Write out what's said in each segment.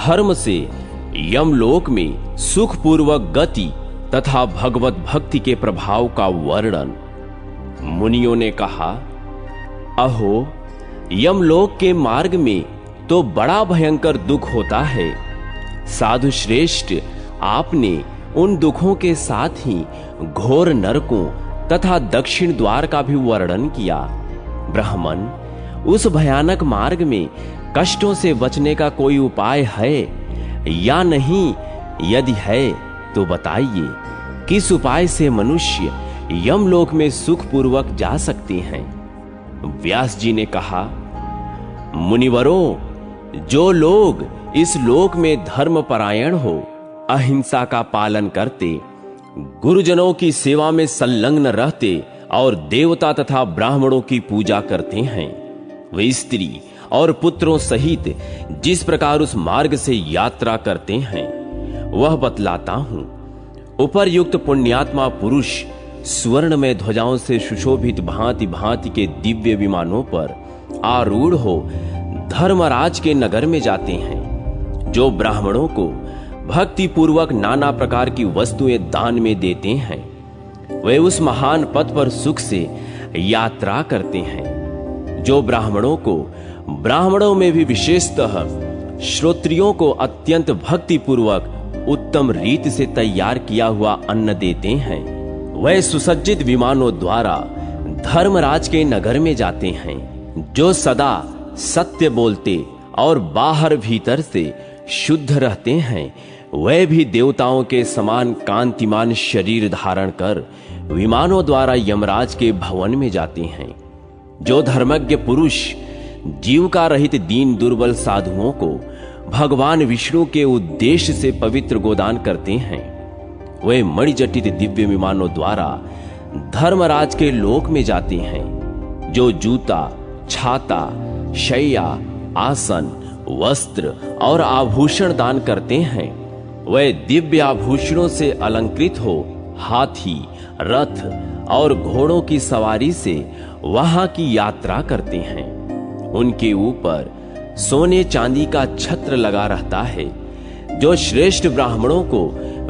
धर्म से यमलोक में सुखपूर्वक गति तथा भगवत भक्ति के प्रभाव का वर्णन। मुनियों ने कहा, अहो, यमलोक के मार्ग में तो बड़ा भयंकर दुख होता है। साधु श्रेष्ठ, आपने उन दुखों के साथ ही घोर नरकों तथा दक्षिण द्वार का भी वर्णन किया। ब्राह्मण, उस भयानक मार्ग में कष्टों से बचने का कोई उपाय है या नहीं? यदि है तो बताइए, किस उपाय से मनुष्य यमलोक में सुखपूर्वक जा सकते हैं? व्यास जी ने कहा, मुनिवरों, जो लोग इस लोक में धर्मपरायण हो, अहिंसा का पालन करते, गुरुजनों की सेवा में संलग्न रहते और देवता तथा ब्राह्मणों की पूजा करते हैं, वे स्त्री और पुत्रों सहित जिस प्रकार उस मार्ग से यात्रा करते हैं वह बतलाता हूं। उपर्युक्त पुण्यात्मा पुरुष स्वर्ण में ध्वजाओं से सुशोभित भांति भांति के दिव्य विमानों पर आरूढ़ हो धर्मराज के नगर में जाते हैं। जो ब्राह्मणों को भक्ति पूर्वक नाना प्रकार की वस्तुएं दान में देते हैं, वे उस महान पथ पर सुख से यात्रा करते हैं। जो ब्राह्मणों को ब्राह्मणों में भी विशेषतः श्रोत्रियों को अत्यंत भक्ति पूर्वक उत्तम रीति से तैयार किया हुआ अन्न देते हैं, वह सुसज्जित विमानों द्वारा धर्मराज के नगर में जाते हैं। जो सदा सत्य बोलते और बाहर भीतर से शुद्ध रहते हैं, वे भी देवताओं के समान कांतिमान शरीर धारण कर विमानों द्वारा यमराज के भवन में जाते हैं। जो धर्मज्ञ पुरुष जीविका रहित दीन दुर्बल साधुओं को भगवान विष्णु के उद्देश्य से पवित्र गोदान करते हैं, वे मणिजटित दिव्य विमानों द्वारा धर्मराज के लोक में जाते हैं। जो जूता, छाता, शैया, आसन, वस्त्र और आभूषण दान करते हैं, वे दिव्य आभूषणों से अलंकृत हो हाथी, रथ और घोड़ों की सवारी से वहां की यात्रा करते हैं। उनके ऊपर सोने चांदी का छत्र लगा रहता है। जो श्रेष्ठ ब्राह्मणों को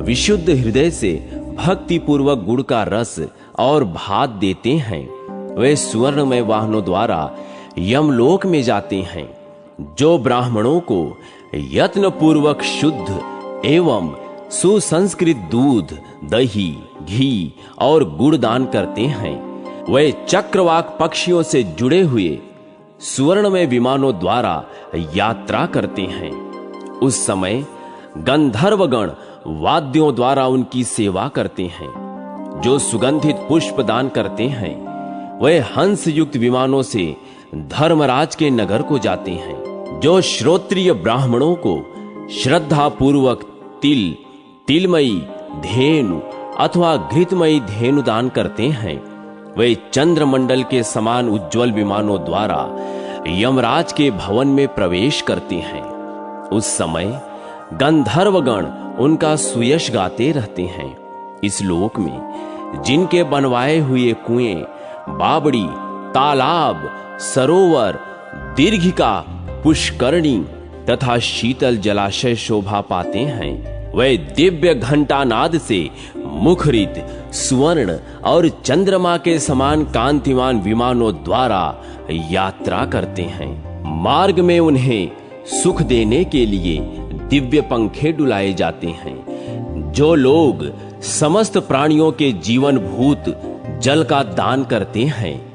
विशुद्ध हृदय से भक्ति पूर्वक गुड़ का रस और भात देते हैं, वे स्वर्णमय वाहनों द्वारा यमलोक में जाते हैं। जो ब्राह्मणों को यत्न पूर्वक शुद्ध एवं सुसंस्कृत दूध, दही, घी और गुड़ दान करते हैं, वे चक्रवाक पक्षियों से जुड़े हुए सुवर्णमय विमानों द्वारा यात्रा करते हैं। उस समय गंधर्वगण वाद्यों द्वारा उनकी सेवा करते हैं। जो सुगंधित पुष्प दान करते हैं, वे हंस युक्त विमानों से धर्मराज के नगर को जाते हैं। जो श्रोत्रिय ब्राह्मणों को श्रद्धा पूर्वक तिल, तिलमयी धेनु अथवा घृतमयी धेनु दान करते हैं, वे चंद्रमंडल के समान उज्जवल विमानों द्वारा यमराज के भवन में प्रवेश करते हैं। उस समय गंधर्वगण उनका सुयश गाते रहते हैं। इस लोक में जिनके बनवाए हुए कुएं, बावड़ी, तालाब, सरोवर, दीर्घिका, पुष्करणी तथा शीतल जलाशय शोभा पाते हैं, वे दिव्य घंटानाद से मुखरित स्वर्ण और चंद्रमा के समान कांतिमान विमानों द्वारा यात्रा करते हैं। मार्ग में उन्हें सुख देने के लिए दिव्य पंखे डुलाए जाते हैं। जो लोग समस्त प्राणियों के जीवन भूत जल का दान करते हैं,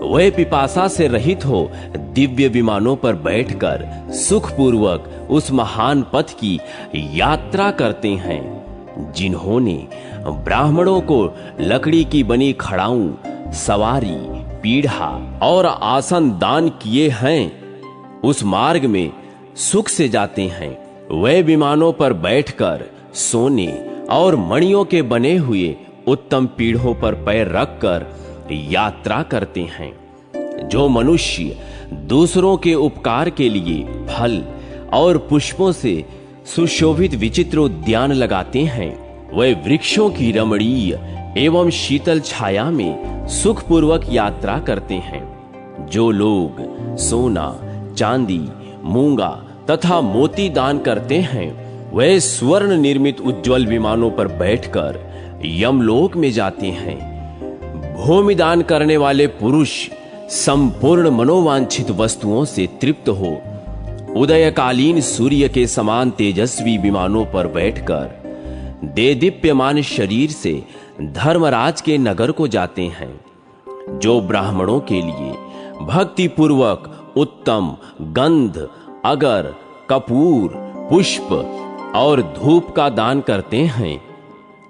वे पिपासा से रहित हो दिव्य विमानों पर बैठकर सुखपूर्वक उस महान पथ की यात्रा करते हैं। जिन्होंने ब्राह्मणों को लकड़ी की बनी खड़ाऊं, सवारी, पीढ़ा और आसन दान किए हैं, उस मार्ग में सुख से जाते हैं। वे विमानों पर बैठकर सोने और मणियों के बने हुए उत्तम पीढ़ों पर पैर रखकर यात्रा करते हैं। जो मनुष्य दूसरों के उपकार के लिए फल और पुष्पों से सुशोभित विचित्र उद्यान लगाते हैं, वे वृक्षों की रमणीय एवं शीतल छाया में सुखपूर्वक यात्रा करते हैं। जो लोग सोना, चांदी, मूंगा, तथा मोती दान करते हैं, वे स्वर्ण निर्मित उज्ज्वल विमानों पर बैठकर यमलोक में जाते हैं। भूमि दान करने वाले पुरुष संपूर्ण मनोवांछित वस्तुओं से तृप्त हो उदयकालीन सूर्य के समान तेजस्वी विमानों पर बैठकर देदीप्यमान शरीर से धर्मराज के नगर को जाते हैं, जो ब्राह्मणों के लिए भक्ति पूर्वक उत्तम गंध, अगर, कपूर, पुष्प और धूप का दान करते हैं।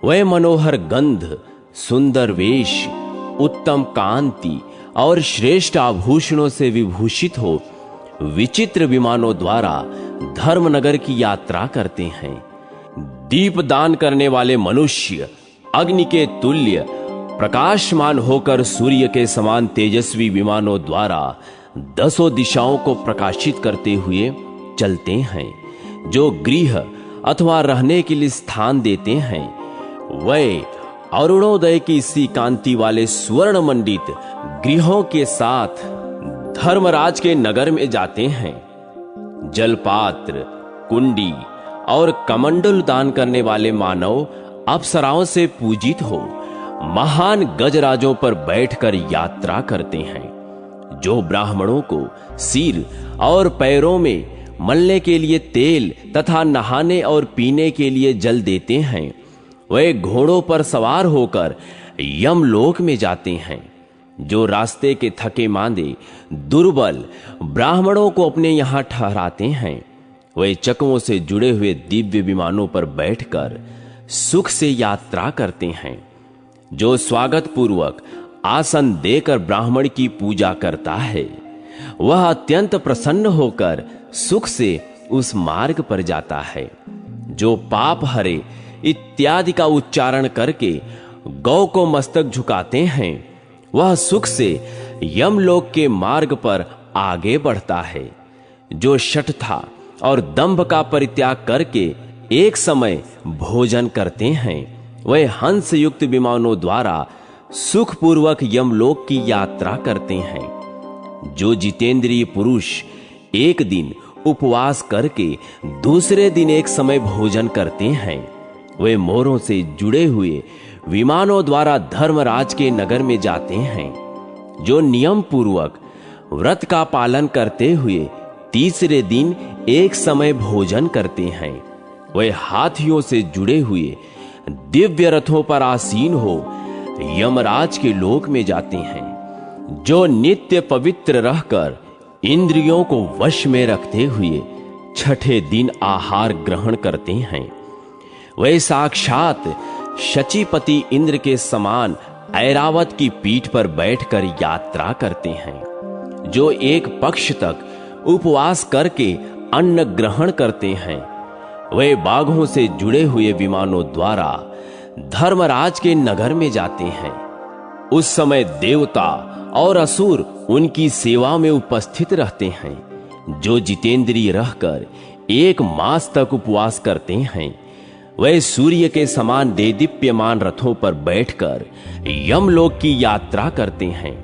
वह मनोहर गंध, सुंदर वेश, उत्तम कांति और श्रेष्ठ आभूषणों से विभूषित हो विचित्र विमानों द्वारा धर्मनगर की यात्रा करते हैं। दीप दान करने वाले मनुष्य अग्नि के तुल्य प्रकाशमान होकर सूर्य के समान तेजस्वी विमानों द्वारा दसों दिशाओं को प्रकाशित करते हुए चलते हैं। जो गृह अथवा रहने के लिए स्थान देते हैं, वे अरुणोदय की इसी कांति वाले स्वर्ण मंडित गृहों के साथ धर्मराज के नगर में जाते हैं। जलपात्र, कुंडी और कमंडल दान करने वाले मानव अप्सराओं से पूजित हो महान गजराजों पर बैठकर यात्रा करते हैं। जो ब्राह्मणों को सिर और पैरों में मलने के लिए तेल तथा नहाने और पीने के लिए जल देते हैं, वे घोड़ों पर सवार होकर यमलोक में जाते हैं। जो रास्ते के थके मांदे दुर्बल ब्राह्मणों को अपने यहां ठहराते हैं, वे चकवों से जुड़े हुए दिव्य विमानों पर बैठकर सुख से यात्रा करते हैं। जो स्वागत पूर्वक आसन देकर ब्राह्मण की पूजा करता है, वह अत्यंत प्रसन्न होकर सुख से उस मार्ग पर जाता है। जो पाप हरे इत्यादि का उच्चारण करके गौ को मस्तक झुकाते हैं, वह सुख से यमलोक के मार्ग पर आगे बढ़ता है। जो शठता और दंभ का परित्याग करके एक समय भोजन करते हैं, वे हंस युक्त विमानों द्वारा सुखपूर्वक यमलोक की यात्रा करते हैं। जो जितेंद्रिय पुरुष एक दिन उपवास करके दूसरे दिन एक समय भोजन करते हैं, वे मोरों से जुड़े हुए विमानों द्वारा धर्मराज के नगर में जाते हैं। जो नियम पूर्वक व्रत का पालन करते हुए तीसरे दिन एक समय भोजन करते हैं, वे हाथियों से जुड़े हुए दिव्य रथों पर आसीन हो यमराज के लोक में जाते हैं। जो नित्य पवित्र रहकर इंद्रियों को वश में रखते हुए छठे दिन आहार ग्रहण करते हैं, वे साक्षात शचीपति इंद्र के समान ऐरावत की पीठ पर बैठकर यात्रा करते हैं। जो एक पक्ष तक उपवास करके अन्न ग्रहण करते हैं, वे बाघों से जुड़े हुए विमानों द्वारा धर्मराज के नगर में जाते हैं। उस समय देवता और असुर उनकी सेवा में उपस्थित रहते हैं। जो जितेंद्रिय रहकर एक मास तक उपवास करते हैं, वे सूर्य के समान देदीप्यमान रथों पर बैठकर यमलोक की यात्रा करते हैं।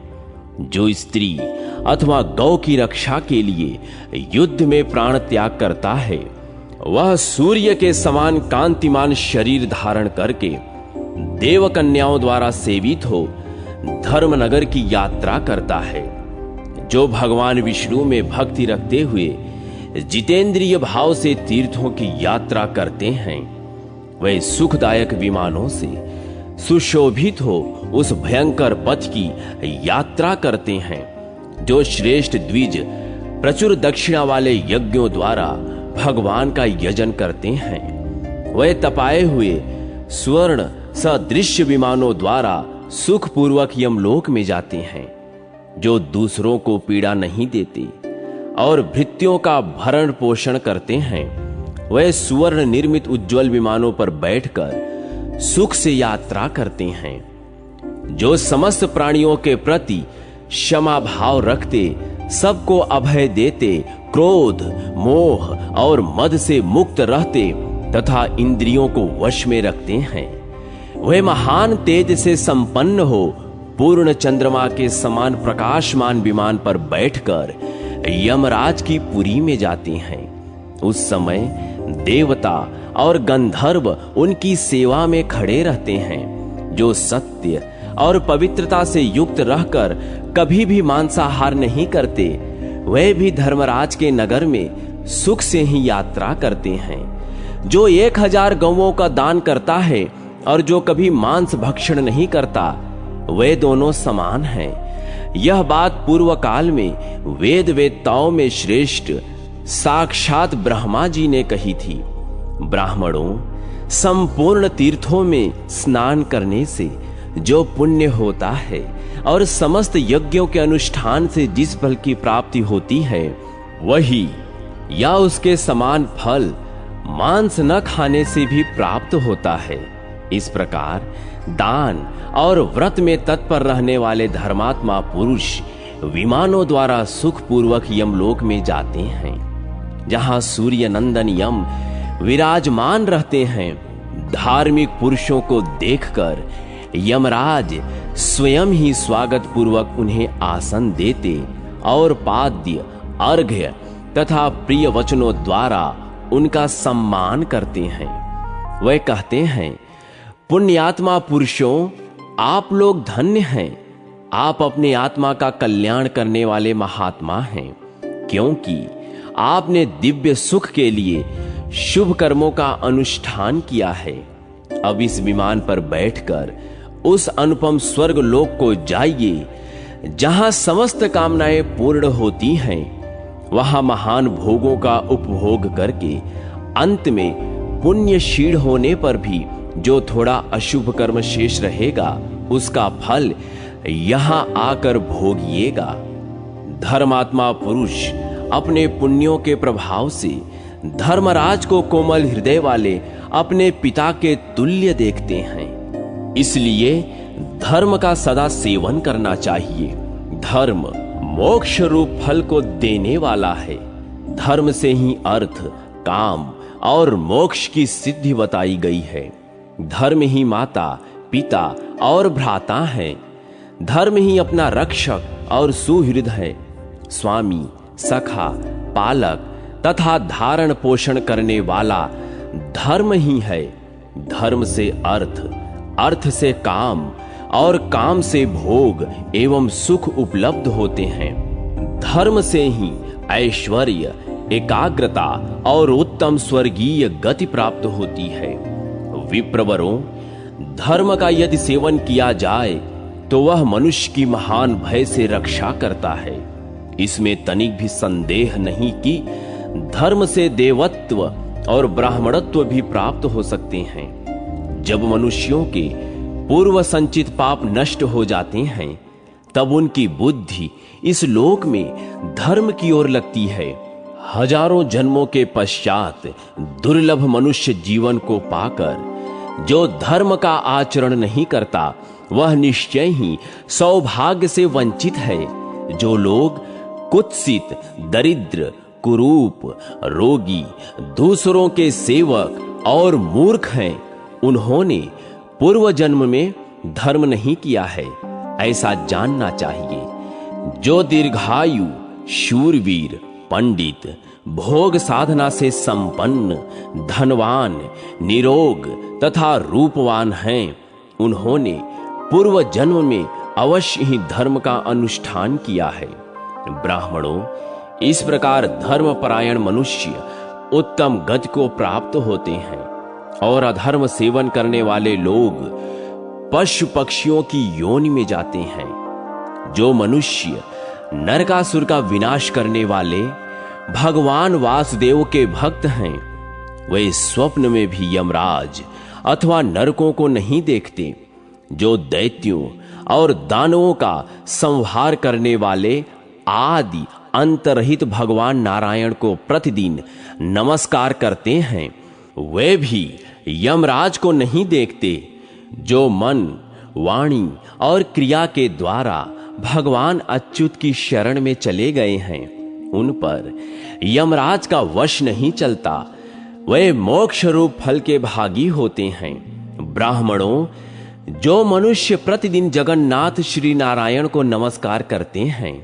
जो स्त्री अथवा गौ की रक्षा के लिए युद्ध में प्राण त्याग करता है, वह सूर्य के समान कांतिमान शरीर धारण करके देव कन्याओं द्वारा सेवित हो धर्मनगर की यात्रा करता है। जो भगवान विष्णु में भक्ति रखते हुए जितेंद्रिय भाव से तीर्थों की यात्रा करते हैं, वे सुखदायक विमानों से सुशोभित हो उस भयंकर पथ की यात्रा करते हैं। जो श्रेष्ठ द्विज प्रचुर दक्षिणा वाले यज्ञों द्वारा भगवान का यजन करते हैं, वे तपाए हुए स्वर्ण सदृश्य विमानों द्वारा सुखपूर्वक यमलोक में जाते हैं। जो दूसरों को पीड़ा नहीं देते और भृत्यों का भरण पोषण करते हैं, वे सुवर्ण निर्मित उज्ज्वल विमानों पर बैठकर सुख से यात्रा करते हैं। जो समस्त प्राणियों के प्रति क्षमा भाव रखते, सबको अभय देते, क्रोध, मोह और मद से मुक्त रहते तथा इंद्रियों को वश में रखते हैं, वे महान तेज से संपन्न हो पूर्ण चंद्रमा के समान प्रकाशमान विमान पर बैठकर यमराज की पुरी में जाते हैं। उस समय देवता और गंधर्व उनकी सेवा में खड़े रहते हैं, जो सत्य और पवित्रता से युक्त रहकर कभी भी मांसाहार नहीं करते। वे भी धर्मराज के नगर में सुख से ही यात्रा करते हैं। जो 1000 गौओं का दान करता है और जो कभी मांस भक्षण नहीं करता, वे दोनों समान हैं। यह बात पूर्व काल में वेद वेत्ताओं में श्रेष्ठ साक्षात ब्रह्मा जी ने कही थी। ब्राह्मणों, संपूर्ण तीर्थों में स्नान करने से जो पुण्य होता है और समस्त यज्ञों के अनुष्ठान से जिस फल की प्राप्ति होती है, वही या उसके समान फल मांस न खाने से भी प्राप्त होता है। इस प्रकार दान और व्रत में तत्पर रहने वाले धर्मात्मा पुरुष विमानों द्वारा सुखपूर्वक यमलोक में जाते हैं, जहां सूर्य नंदन यम विराजमान रहते हैं। धार्मिक पुरुषों को देखकर यमराज स्वयं ही स्वागत पूर्वक उन्हें आसन देते और पाद्य, अर्घ्य तथा प्रिय वचनों द्वारा उनका सम्मान करते हैं। वे कहते हैं, पुण्यात्मा पुरुषों, आप लोग धन्य हैं। आप अपने आत्मा का कल्याण करने वाले महात्मा हैं, क्योंकि आपने दिव्य सुख के लिए शुभ कर्मों का अनुष्ठान किया है। अब इस विमान पर बैठकर उस अनुपम स्वर्ग लोक को जाइए, जहां समस्त कामनाएं पूर्ण होती हैं। वहां महान भोगों का उपभोग करके अंत में पुण्य क्षीण होने पर भी जो थोड़ा अशुभ कर्म शेष रहेगा, उसका फल यहां आकर भोगिएगा। धर्मात्मा पुरुष अपने पुण्यों के प्रभाव से धर्मराज को कोमल हृदय वाले अपने पिता के तुल्य देखते हैं। इसलिए धर्म का सदा सेवन करना चाहिए। धर्म मोक्ष रूप फल को देने वाला है। धर्म से ही अर्थ, काम और मोक्ष की सिद्धि बताई गई है। धर्म ही माता, पिता और भ्राता है। धर्म ही अपना रक्षक और सुहृद है, स्वामी, सखा, पालक तथा धारण पोषण करने वाला धर्म ही है। धर्म से अर्थ, अर्थ से काम और काम से भोग एवं सुख उपलब्ध होते हैं। धर्म से ही ऐश्वर्य, एकाग्रता और उत्तम स्वर्गीय गति प्राप्त होती है। विप्रवरों, धर्म का यदि सेवन किया जाए तो वह मनुष्य की महान भय से रक्षा करता है। इसमें तनिक भी संदेह नहीं कि धर्म से देवत्व और ब्राह्मणत्व भी प्राप्त हो सकते हैं। जब मनुष्यों के पूर्व संचित पाप नष्ट हो जाते हैं, तब उनकी बुद्धि इस लोक में धर्म की ओर लगती है। हजारों जन्मों के पश्चात दुर्लभ मनुष्य जीवन को पाकर जो धर्म का आचरण नहीं करता, वह निश्चय ही सौभाग्य से वंचित है। जो लोग कुत्सित, दरिद्र, कुरूप, रोगी, दूसरों के सेवक और मूर्ख हैं, उन्होंने पूर्व जन्म में धर्म नहीं किया है, ऐसा जानना चाहिए। जो दीर्घायु, शूरवीर, पंडित, भोग साधना से संपन्न, धनवान, निरोग तथा रूपवान हैं, उन्होंने पूर्व जन्म में अवश्य ही धर्म का अनुष्ठान किया है। ब्राह्मणों, इस प्रकार धर्मपरायण मनुष्य उत्तम गति को प्राप्त होते हैं और अधर्म सेवन करने वाले लोग पशु पक्षियों की योनि में जाते हैं। जो मनुष्य नरकासुर का विनाश करने वाले भगवान वासुदेव के भक्त हैं, वे स्वप्न में भी यमराज अथवा नरकों को नहीं देखते। जो दैत्यों और दानवों का संहार करने वाले आदि अंतरहित भगवान नारायण को प्रतिदिन नमस्कार करते हैं, वे भी यमराज को नहीं देखते। जो मन, वाणी और क्रिया के द्वारा भगवान अच्युत की शरण में चले गए हैं, उन पर यमराज का वश नहीं चलता। वे मोक्ष रूप फल के भागी होते हैं। ब्राह्मणों, जो मनुष्य प्रतिदिन जगन्नाथ श्री नारायण को नमस्कार करते हैं,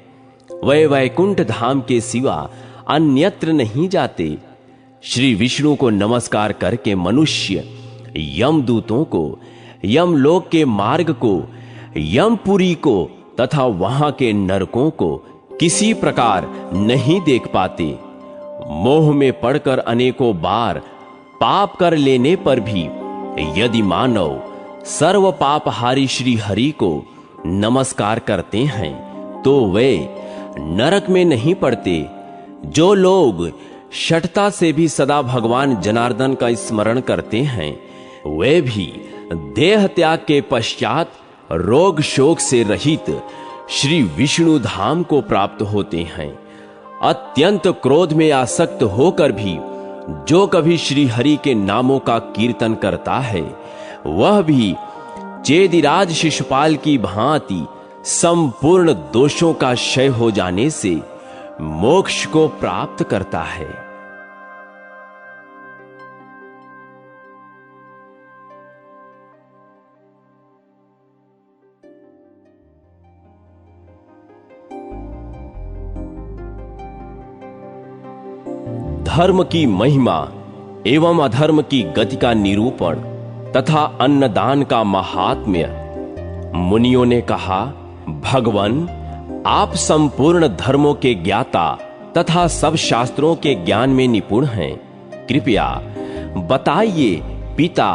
वे वैकुंठ धाम के सिवा अन्यत्र नहीं जाते। श्री विष्णु को नमस्कार करके मनुष्य यमदूतों को, यमलोक के मार्ग को, यमपुरी को तथा वहां के नरकों को किसी प्रकार नहीं देख पाते। मोह में पड़कर अनेकों बार पाप कर लेने पर भी यदि मानव सर्व पापहारी श्री हरि को नमस्कार करते हैं तो वे नरक में नहीं पड़ते। जो लोग शठता से भी सदा भगवान जनार्दन का स्मरण करते हैं वे भी देह त्याग के पश्चात रोग शोक से रहित श्री विष्णु धाम को प्राप्त होते हैं। अत्यंत क्रोध में आसक्त होकर भी जो कभी श्री हरि के नामों का कीर्तन करता है वह भी चेदिराज शिशुपाल की भांति संपूर्ण दोषों का क्षय हो जाने से मोक्ष को प्राप्त करता है। धर्म की महिमा एवं अधर्म की गति का निरूपण तथा अन्नदान का महात्म्य। मुनियों ने कहा, भगवान आप संपूर्ण धर्मों के ज्ञाता तथा सब शास्त्रों के ज्ञान में निपुण हैं। कृपया बताइए, पिता,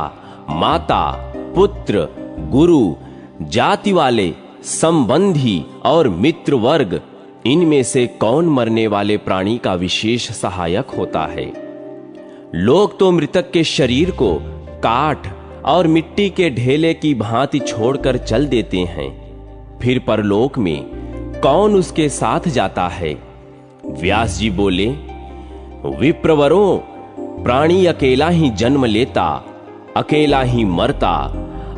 माता, पुत्र, गुरु, जाति वाले, संबंधी और मित्र वर्ग, इनमें से कौन मरने वाले प्राणी का विशेष सहायक होता है? लोग तो मृतक के शरीर को काठ और मिट्टी के ढेले की भांति छोड़कर चल देते हैं, फिर परलोक में कौन उसके साथ जाता है? व्यास जी बोले, विप्रवरों, प्राणी अकेला ही जन्म लेता, अकेला ही मरता,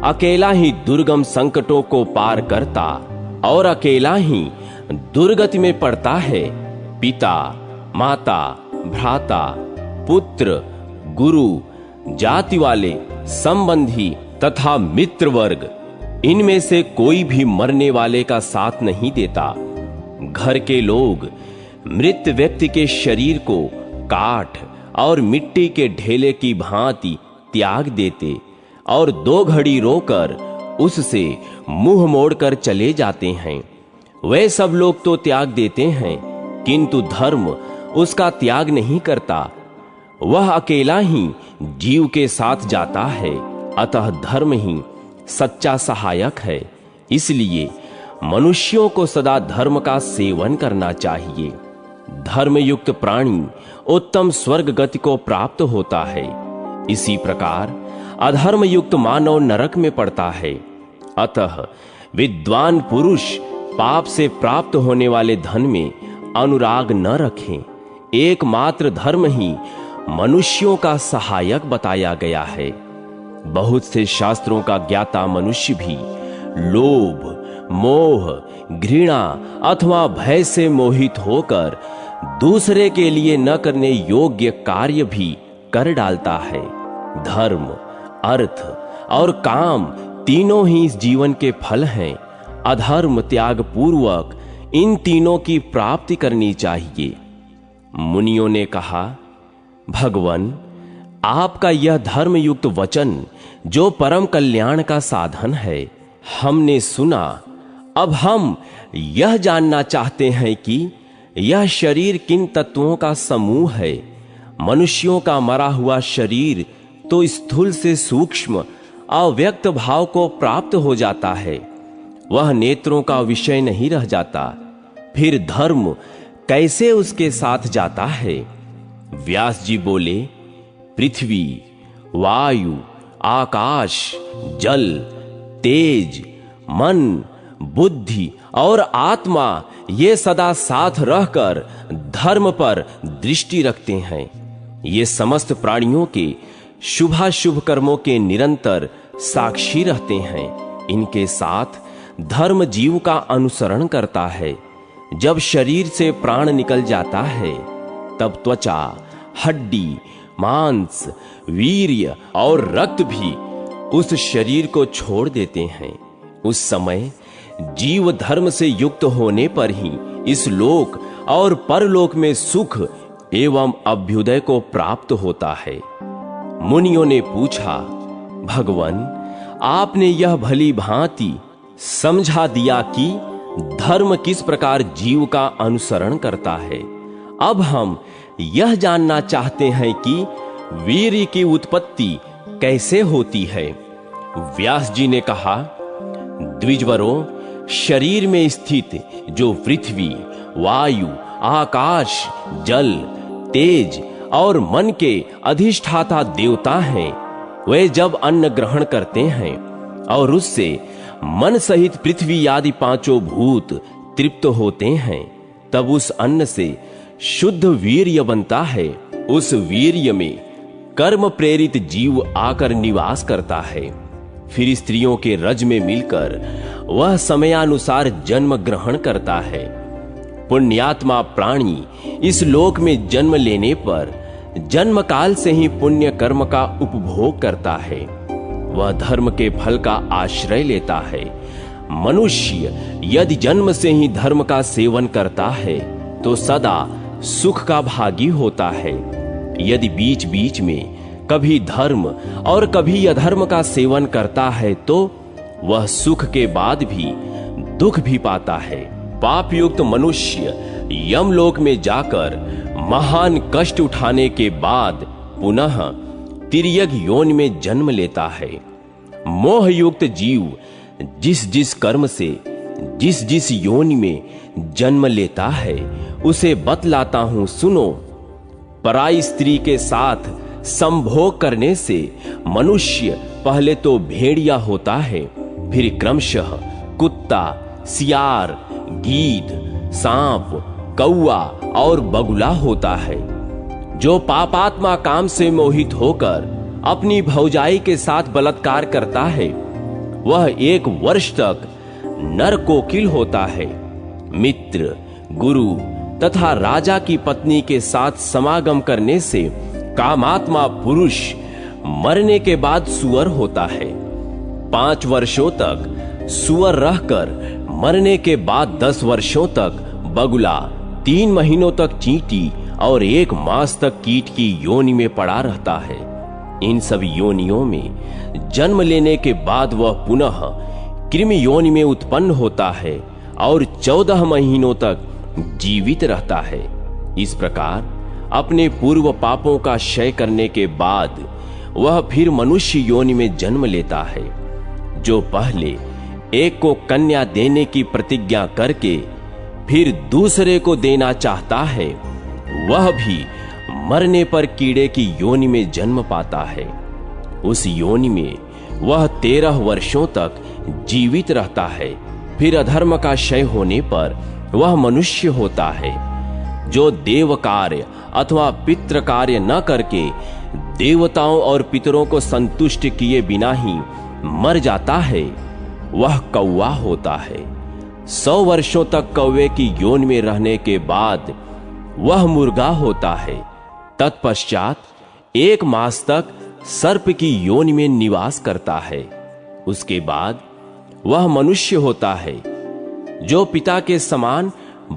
अकेला ही दुर्गम संकटों को पार करता और अकेला ही दुर्गति में पड़ता है। पिता, माता, भ्राता, पुत्र, गुरु, जाति वाले, संबंधी तथा मित्र वर्ग, इनमें से कोई भी मरने वाले का साथ नहीं देता। घर के लोग मृत व्यक्ति के शरीर को काठ और मिट्टी के ढेले की भांति त्याग देते और 2 घड़ी रोकर उससे मुंह मोड़कर चले जाते हैं। वे सब लोग तो त्याग देते हैं, किंतु धर्म उसका त्याग नहीं करता। वह अकेला ही जीव के साथ जाता है, अतः धर्म ही सच्चा सहायक है। इसलिए मनुष्यों को सदा धर्म का सेवन करना चाहिए। धर्मयुक्त प्राणी उत्तम स्वर्ग गति को प्राप्त होता है। इसी प्रकार अधर्म युक्त मानव नरक में पड़ता है। अतः विद्वान पुरुष पाप से प्राप्त होने वाले धन में अनुराग न रखें। एकमात्र धर्म ही मनुष्यों का सहायक बताया गया है। बहुत से शास्त्रों का ज्ञाता मनुष्य भी लोभ, मोह, घृणा अथवा भय से मोहित होकर दूसरे के लिए न करने योग्य कार्य भी कर डालता है। धर्म, अर्थ और काम तीनों ही इस जीवन के फल हैं। अधर्म त्याग पूर्वक इन तीनों की प्राप्ति करनी चाहिए। मुनियों ने कहा, भगवान आपका यह धर्मयुक्त वचन जो परम कल्याण का साधन है हमने सुना। अब हम यह जानना चाहते हैं कि यह शरीर किन तत्वों का समूह है। मनुष्यों का मरा हुआ शरीर तो स्थूल से सूक्ष्म अव्यक्त भाव को प्राप्त हो जाता है, वह नेत्रों का विषय नहीं रह जाता। फिर धर्म कैसे उसके साथ जाता है? व्यास जी बोले, पृथ्वी, वायु, आकाश, जल, तेज, मन, बुद्धि और आत्मा ये सदा साथ रहकर धर्म पर दृष्टि रखते हैं। ये समस्त प्राणियों के शुभाशुभ कर्मों के निरंतर साक्षी रहते हैं। इनके साथ धर्म जीव का अनुसरण करता है। जब शरीर से प्राण निकल जाता है तब त्वचा, हड्डी, मांस, वीर्य और रक्त भी उस शरीर को छोड़ देते हैं। उस समय जीव धर्म से युक्त होने पर ही इस लोक और परलोक में सुख एवं अभ्युदय को प्राप्त होता है। मुनियों ने पूछा, भगवन, आपने यह भली भांति समझा दिया कि धर्म किस प्रकार जीव का अनुसरण करता है। अब हम यह जानना चाहते हैं कि वीर्य की उत्पत्ति कैसे होती है। व्यास जी ने कहा, द्विजवरों, शरीर में स्थित जो पृथ्वी, वायु, आकाश, जल, तेज और मन के अधिष्ठाता देवता हैं, वे जब अन्न ग्रहण करते हैं और उससे मन सहित पृथ्वी आदि पांचों भूत तृप्त होते हैं, तब उस अन्न से शुद्ध वीर्य बनता है। उस वीर्य में कर्म प्रेरित जीव आकर निवास करता है। फिर स्त्रियों के रज में मिलकर वह समयानुसार जन्म ग्रहण करता है। पुण्यात्मा प्राणी इस लोक में जन्म लेने पर जन्म काल से ही पुण्य कर्म का उपभोग करता है। वह धर्म के फल का आश्रय लेता है। मनुष्य यदि जन्म से ही धर्म का सेवन करता है तो सदा सुख का भागी होता है। यदि बीच बीच में कभी धर्म और कभी अधर्म का सेवन करता है तो वह सुख के बाद भी दुख भी पाता है। पाप युक्त मनुष्य यमलोक में जाकर महान कष्ट उठाने के बाद पुनः तिर्यक योनि में जन्म लेता है। मोह युक्त जीव जिस जिस कर्म से जिस जिस योनि में जन्म लेता है उसे बतलाता हूं, सुनो। पराई स्त्री के साथ संभोग करने से मनुष्य पहले तो भेड़िया होता है, फिर क्रमशः कुत्ता, सियार, गीद, सांप, कौआ और बगुला होता है। जो पापात्मा काम से मोहित होकर अपनी भौजाई के साथ बलात्कार करता है वह 1 वर्ष तक नर कोकिल होता है। मित्र, गुरु तथा राजा की पत्नी के साथ समागम करने से कामात्मा पुरुष मरने के बाद सुअर होता है। 5 वर्षों तक सुअर रहकर मरने के बाद 10 वर्षों तक बगुला, 3 महीनों तक चींटी और 1 मास तक कीट की योनि में पड़ा रहता है। इन सब योनियों में जन्म लेने के बाद वह पुनः कृमि योनि में उत्पन्न होता है और 14 महीनों तक जीवित रहता है। इस प्रकार अपने पूर्व पापों का क्षय करने के बाद वह फिर मनुष्य योनि में जन्म लेता है। जो पहले एक को कन्या देने की प्रतिज्ञा करके फिर दूसरे को देना चाहता है वह भी मरने पर कीड़े की योनि में जन्म पाता है। उस योनि में वह 13 वर्षों तक जीवित रहता है। फिर अधर्म का क्षय होने पर वह मनुष्य होता है। जो देव कार्य अथवा पितृ कार्य न करके देवताओं और पितरों को संतुष्ट किए बिना ही मर जाता है वह कौवा होता है। 100 वर्षों तक कौवे की योनि में रहने के बाद वह मुर्गा होता है। तत्पश्चात 1 मास तक सर्प की योनि में निवास करता है। उसके बाद वह मनुष्य होता है। जो पिता के समान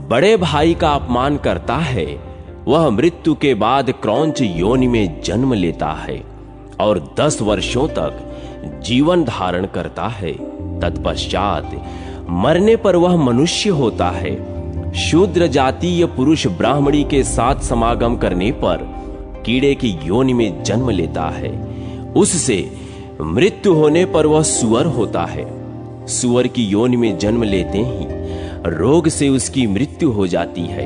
बड़े भाई का अपमान करता है वह मृत्यु के बाद क्रौंच योनि में जन्म लेता है और 10 वर्षों तक जीवन धारण करता है। तत्पश्चात मरने पर वह मनुष्य होता है। शूद्र जातीय पुरुष ब्राह्मणी के साथ समागम करने पर कीड़े की योनि में जन्म लेता है। उससे मृत्यु होने पर वह सुअर होता है। सुअर की योनि में जन्म लेते ही रोग से उसकी मृत्यु हो जाती है।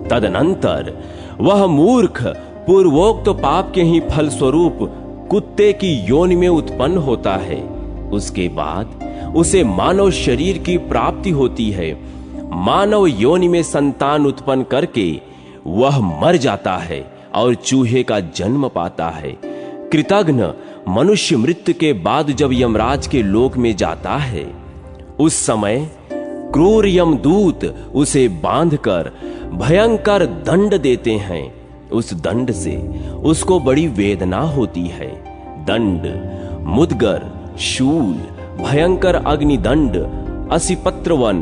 तदनंतर वह मूर्ख पूर्वोक्त पाप के ही फल स्वरूप कुत्ते की योनि में उत्पन्न होता है। उसके बाद उसे मानव शरीर की प्राप्ति होती है। मानव योनि में संतान उत्पन्न करके वह मर जाता है और चूहे का जन्म पाता है। कृतघ्न मनुष्य मृत्यु के बाद जब यमराज के लोक में जाता है उस समय क्रूर यमदूत उसे बांधकर भयंकर दंड देते हैं। उस दंड से उसको बड़ी वेदना होती है। दंड, मुदगर, शूल, भयंकर अग्निदंड, असिपत्रवन,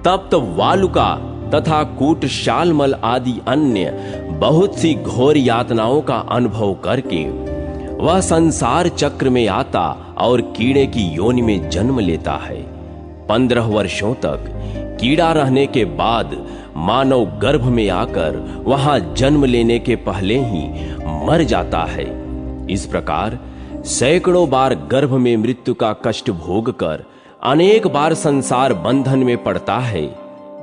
तप्त वालुका, तथा कूट शालमल आदि अन्य बहुत सी घोर यातनाओं का अनुभव करके वह संसार चक्र में आता और कीड़े की योनि में जन्म लेता है। 15 वर्षों तक कीड़ा रहने के बाद मानव गर्भ में आकर वहां जन्म लेने के पहले ही मर जाता है। इस प्रकार सैकड़ों बार गर्भ में मृत्यु का कष्ट भोग कर अनेक बार संसार बंधन में पड़ता है।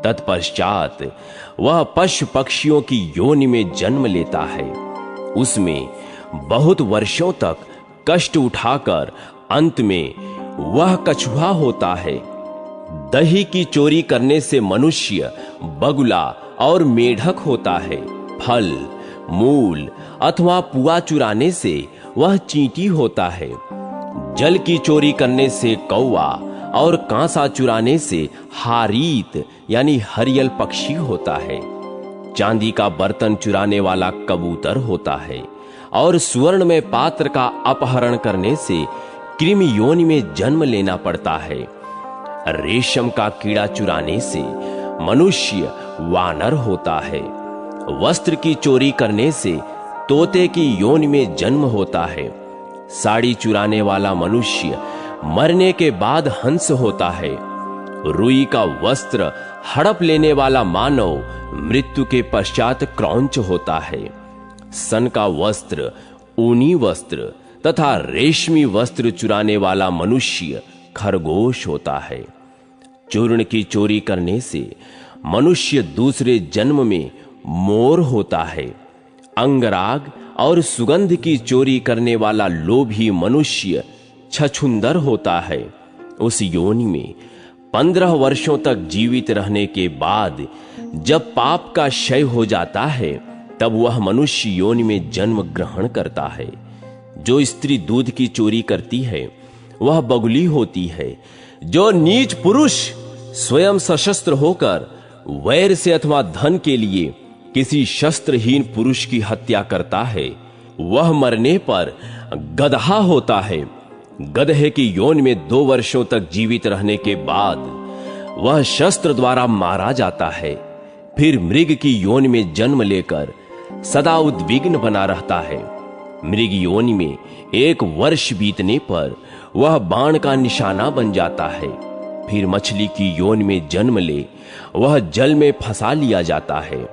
तत्पश्चात वह पशु पक्षियों की योनि में जन्म लेता है। उसमें बहुत वर्षों तक कष्ट उठाकर अंत में वह कछुआ होता है। दही की चोरी करने से मनुष्य बगुला और मेढक होता है। फल, मूल अथवा पुआ चुराने से वह चींटी होता है। जल की चोरी करने से कौवा और कांसा चुराने से हारीत यानी हरियल पक्षी होता है। चांदी का बर्तन चुराने वाला कबूतर होता है और स्वर्ण में पात्र का अपहरण करने से कृमि योनि में जन्म लेना पड़ता है। रेशम का कीड़ा चुराने से मनुष्य वानर होता है। वस्त्र की चोरी करने से तोते की योनि में जन्म होता है। साड़ी चुराने वाला मनुष्य मरने के बाद हंस होता है। रुई का वस्त्र हड़प लेने वाला मानव मृत्यु के पश्चात क्रौंच होता है। सन का वस्त्र, ऊनी वस्त्र तथा रेशमी वस्त्र चुराने वाला मनुष्य खरगोश होता है। चूर्ण की चोरी करने से मनुष्य दूसरे जन्म में मोर होता है। अंगराग और सुगंध की चोरी करने वाला लोभी मनुष्य छछुंदर होता है। उस योनि में 15 वर्षों तक जीवित रहने के बाद जब पाप का क्षय हो जाता है तब वह मनुष्य योनि में जन्म ग्रहण करता है। जो स्त्री दूध की चोरी करती है वह बगुली होती है। जो नीच पुरुष स्वयं सशस्त्र होकर वैर से अथवा धन के लिए किसी शस्त्रहीन पुरुष की हत्या करता है वह मरने पर गदहा होता है। गदहे की योनि में 2 वर्षों तक जीवित रहने के बाद वह शस्त्र द्वारा मारा जाता है। फिर मृग की योनि में जन्म लेकर सदा उद्विग्न बना रहता है। मृग योनि में 1 वर्ष बीतने पर वह बाण का निशाना बन जाता है। फिर मछली की योनि में जन्म ले वह जल में फंसा लिया जाता है।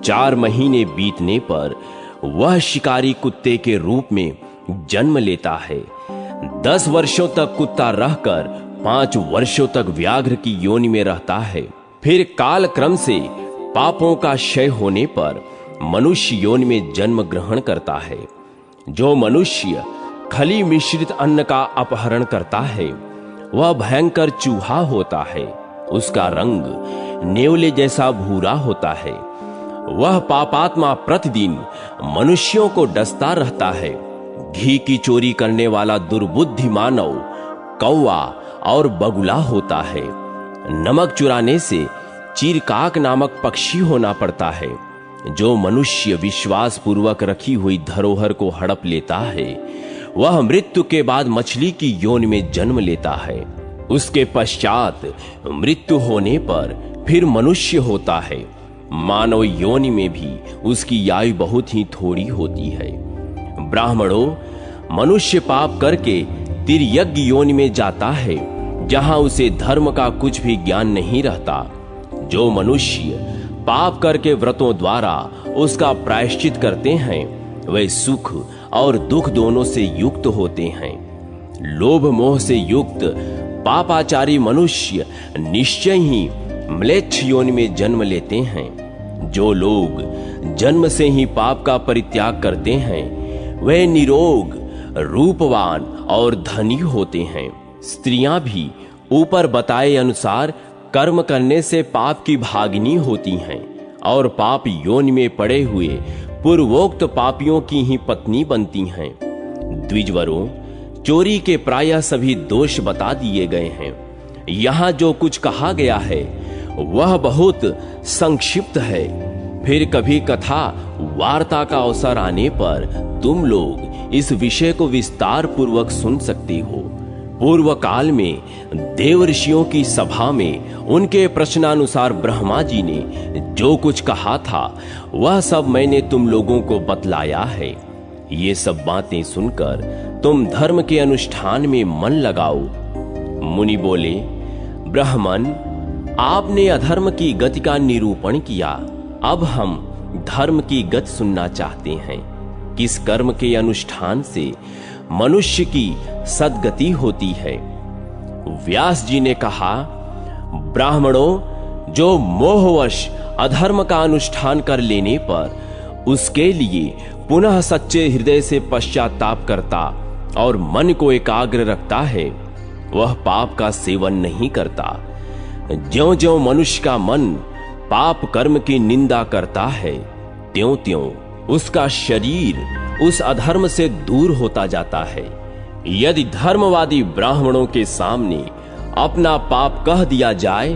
4 महीने बीतने पर वह शिकारी कुत्ते के रूप में जन्म लेता है। 10 वर्षों तक कुत्ता रहकर 5 वर्षों तक व्याघ्र की योनि में रहता है। फिर काल क्रम से पापों का क्षय होने पर मनुष्य योनि में जन्म ग्रहण करता है। जो मनुष्य खली मिश्रित अन्न का अपहरण करता है वह भयंकर चूहा होता है। उसका रंग नेवले जैसा भूरा होता है। वह पापात्मा प्रतिदिन मनुष्यों को डसता रहता है। घी की चोरी करने वाला दुर्बुद्धि मानव कौवा और बगुला होता है। नमक चुराने से चीरकाक नामक पक्षी होना पड़ता है। जो मनुष्य विश्वास पूर्वक रखी हुई धरोहर को हड़प लेता है वह मृत्यु के बाद मछली की योनि में जन्म लेता है। उसके पश्चात मृत्यु होने पर फिर मनुष्य होता है। मानव योनि में भी उसकी आयु बहुत ही थोड़ी होती है। ब्राह्मणों, मनुष्य पाप करके तिर्यज्ञ योनि में जाता है जहां उसे धर्म का कुछ भी ज्ञान नहीं रहता। जो मनुष्य पाप करके व्रतों द्वारा उसका प्रायश्चित करते हैं वे सुख और दुख दोनों से युक्त होते हैं। लोभ मोह से युक्त पापाचारी मनुष्य निश्चय ही म्लेच्छ योनि में जन्म लेते हैं। जो लोग जन्म से ही पाप का परित्याग करते हैं वे निरोग, रूपवान और धनी होते हैं। स्त्रियां भी ऊपर बताए अनुसार कर्म करने से पाप की भागिनी होती हैं और पाप योनि में पड़े हुए पूर्वोक्त पापियों की ही पत्नी बनती हैं। द्विजवरों, चोरी के प्रायः सभी दोष बता दिए गए हैं। यहां जो कुछ कहा गया है वह बहुत संक्षिप्त है। फिर कभी कथा वार्ता का अवसर आने पर तुम लोग इस विषय को विस्तार पूर्वक सुन सकते हो। पूर्व काल में देव ऋषियों की सभा में उनके प्रश्नानुसार ब्रह्मा जी ने जो कुछ कहा था वह सब मैंने तुम लोगों को बतलाया है। ये सब बातें सुनकर तुम धर्म के अनुष्ठान में मन लगाओ। मुनि बोले, ब्राह्मण, आपने अधर्म की गति का निरूपण किया, अब हम धर्म की गति सुनना चाहते हैं। किस कर्म के अनुष्ठान से मनुष्य की सद्गति होती है? व्यास जी ने कहा, ब्राह्मणों, जो मोहवश अधर्म का अनुष्ठान कर लेने पर उसके लिए पुनः सच्चे हृदय से पश्चाताप करता और मन को एकाग्र रखता है, वह पाप का सेवन नहीं करता। ज्यों-ज्यों मनुष्य का मन पाप कर्म की निंदा करता है, त्यों-त्यों उसका शरीर उस अधर्म से दूर होता जाता है। यदि धर्मवादी ब्राह्मणों के सामने अपना पाप कह दिया जाए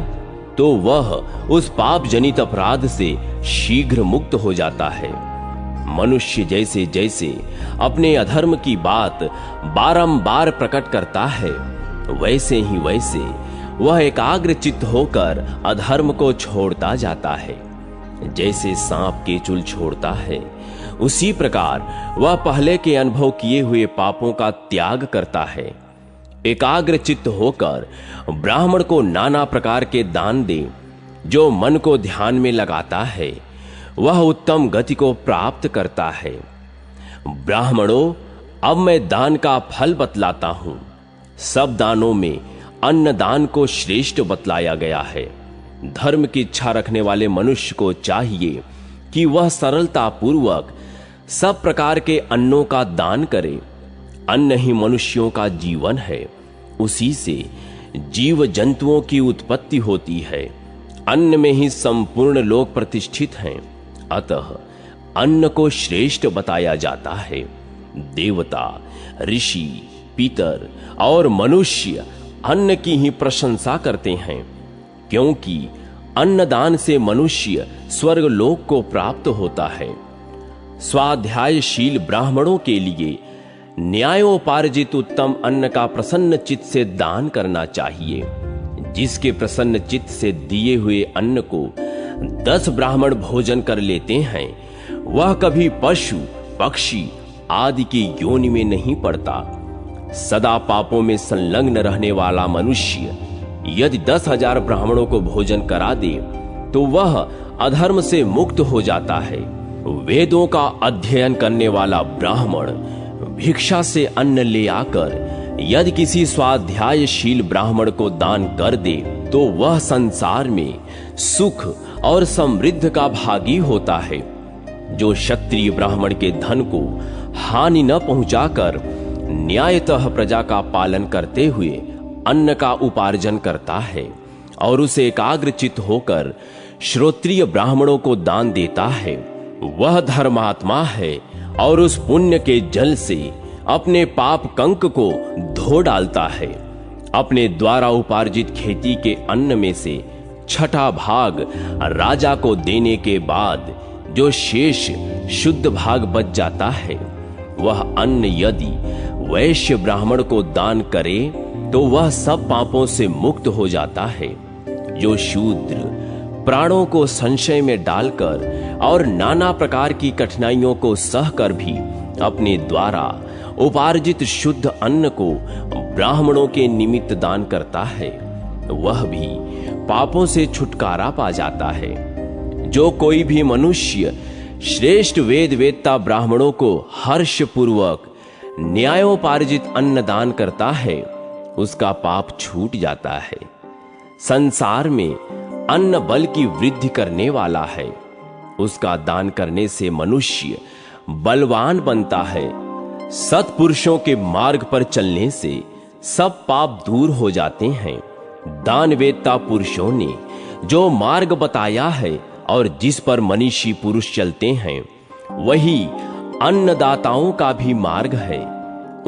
तो वह उस पाप जनित अपराध से शीघ्र मुक्त हो जाता है। मनुष्य जैसे जैसे अपने अधर्म की बात बारंबार प्रकट करता है, वैसे ही वैसे वह एकाग्र चित्त होकर अधर्म को छोड़ता जाता है। जैसे सांप केचुल छोड़ता है, उसी प्रकार वह पहले के अनुभव किए हुए पापों का त्याग करता है। एकाग्र चित्त होकर ब्राह्मण को नाना प्रकार के दान दे। जो मन को ध्यान में लगाता है वह उत्तम गति को प्राप्त करता है। ब्राह्मणों, अब मैं दान का फल बतलाता हूं। सब दानों में अन्न दान को श्रेष्ठ बतलाया गया है। धर्म की इच्छा रखने वाले मनुष्य को चाहिए कि वह सरलता पूर्वक सब प्रकार के अन्नों का दान करे। अन्न ही मनुष्यों का जीवन है, उसी से जीव जंतुओं की उत्पत्ति होती है। अन्न में ही संपूर्ण लोक प्रतिष्ठित हैं, अतः अन्न को श्रेष्ठ बताया जाता है। देवता, ऋषि, पितर और मनुष्य अन्न की ही प्रशंसा करते हैं, क्योंकि अन्नदान से मनुष्य स्वर्ग लोक को प्राप्त होता है। स्वाध्यायशील ब्राह्मणों के लिए न्यायोपार्जित उत्तम अन्न का प्रसन्न चित्त से दान करना चाहिए। जिसके प्रसन्न चित्त से दिए हुए अन्न को 10 ब्राह्मण भोजन कर लेते हैं, वह कभी पशु, पक्षी आदि की योनि में नहीं पड़ता। सदा पापों में संलग्न रहने वाला मनुष्य यदि 10,000 ब्राह्मणों को भोजन करा दे तो वह अधर्म से मुक्त हो जाता है। वेदों का अध्ययन करने वाला ब्राह्मण भिक्षा से अन्न ले आकर यदि किसी स्वाध्यायशील ब्राह्मण को दान कर दे तो वह संसार में सुख और समृद्धि का भागी होता है। जो क्षत्रिय ब्राह्मण के धन को हानि न पहुंचाकर न्यायतः प्रजा का पालन करते हुए अन्न का उपार्जन करता है और उसे एकाग्र चित्त होकर श्रोत्रिय ब्राह्मणों को दान देता है, वह धर्मात्मा है और उस पुण्य के जल से अपने पाप कंक को धो डालता है। अपने द्वारा उपार्जित खेती के अन्न में से 6ठा भाग राजा को देने के बाद जो शेष शुद्ध भाग बच जाता है, वह अन्न यदि वैश्य ब्राह्मण को दान करे तो वह सब पापों से मुक्त हो जाता है। जो शूद्र प्राणों को संशय में डालकर और नाना प्रकार की कठिनाइयों को सहकर भी अपने द्वारा उपार्जित शुद्ध अन्न को ब्राह्मणों के निमित्त दान करता है, वह भी पापों से छुटकारा पा जाता है। जो कोई भी मनुष्य श्रेष्ठ वेद वेत्ता ब्राह्मणों को हर्ष पूर्वक न्यायोपार्जित अन्न दान करता है, उसका पाप छूट जाता है। संसार में अन्न बल की वृद्धि करने वाला है। उसका दान करने से मनुष्य बलवान बनता है। सत्पुरुषों के मार्ग पर चलने से सब पाप दूर हो जाते हैं। दानवेत्ता पुरुषों ने जो मार्ग बताया है और जिस पर मनीषी पुरुष चलते हैं, वही अन्नदाताओं का भी मार्ग है।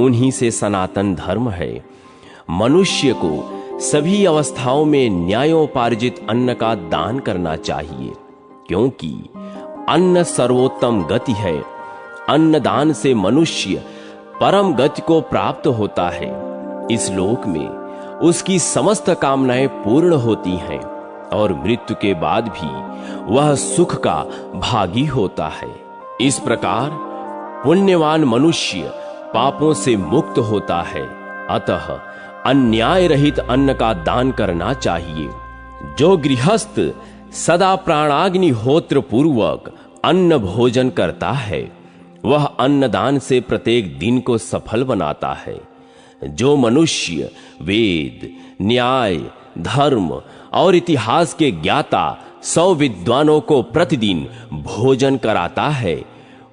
उन्हीं से सनातन धर्म है। मनुष्य को सभी अवस्थाओं में न्यायोपार्जित अन्न का दान करना चाहिए, क्योंकि अन्न सर्वोत्तम गति है। अन्नदान से मनुष्य परम गति को प्राप्त होता है। इस लोक में उसकी समस्त कामनाएं पूर्ण होती हैं और मृत्यु के बाद भी वह सुख का भागी होता है। इस प्रकार पुण्यवान मनुष्य पापों से मुक्त होता है। अतः अन्याय रहित अन्न का दान करना चाहिए। जो गृहस्थ सदा प्राणाग्निहोत्र पूर्वक अन्न भोजन करता है वह अन्नदान से प्रत्येक दिन को सफल बनाता है। जो मनुष्य वेद, न्याय, धर्म और इतिहास के ज्ञाता 100 विद्वानों को प्रतिदिन भोजन कराता है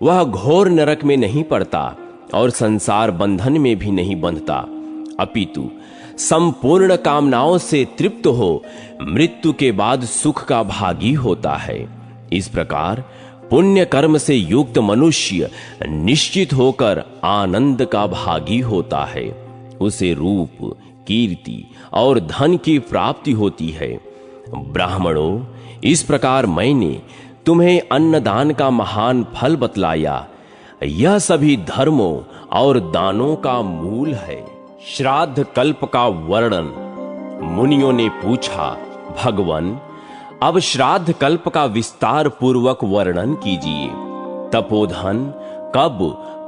वह घोर नरक में नहीं पड़ता और संसार बंधन में भी नहीं बंधता, अपितु संपूर्ण कामनाओं से तृप्त हो मृत्यु के बाद सुख का भागी होता है। इस प्रकार पुण्य कर्म से युक्त मनुष्य निश्चित होकर आनंद का भागी होता है। उसे रूप, कीर्ति और धन की प्राप्ति होती है। ब्राह्मणों, इस प्रकार मैंने तुम्हें अन्नदान का महान फल बतलाया। यह सभी धर्मों और दानों का मूल है। श्राद्ध कल्प का वर्णन। मुनियों ने पूछा, भगवन, अब श्राद्ध कल्प का विस्तार पूर्वक वर्णन कीजिए। तपोधन कब,